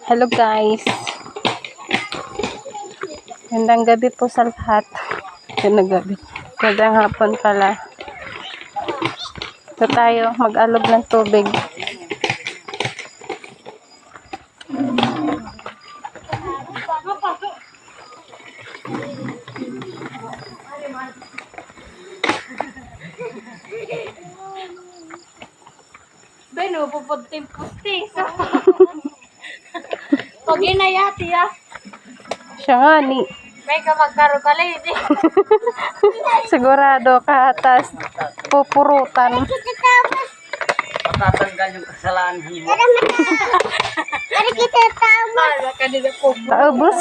Hello guys. Magandang gabi po sa lahat. Magandang gabi. Magandang hapon pala. Ito tayo, mag-alog ng tubig. Beno, pupunting-punting. Pag inayati ah. Siya nga ni. May ka magkarokalay. Sigurado ka atas pupurutan. Matatanggal yung kasalanan mo. Ari kita tama. Kanina po. Taubos.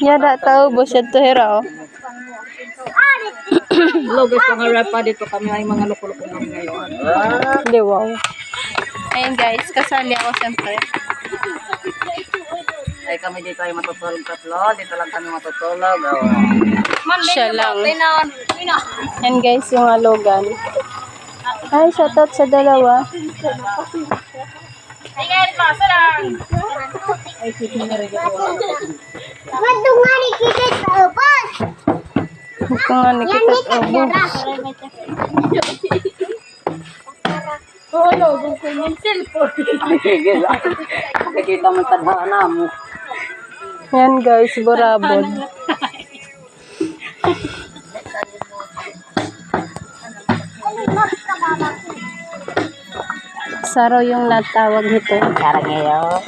Yada taubos yan to hira oh. Hello guys, mga rapa dito kami ay mga loko-loko namin ngayon. Hindi wow. Ayun guys, kasali ako siyempre. Ay kami dito ay matutulog tatlo. Dito lang kami matutulog. Siya lang. Yan guys, yung alogan. Ay, shoutout sa dalawa. Madungani kita ubos. Ito nga nikitot ubos. Hello, bukong yung cellphone. Nakikita mo tadhana mo. Yan guys, burabod. Saro yung natawag nito. Karang ngayon.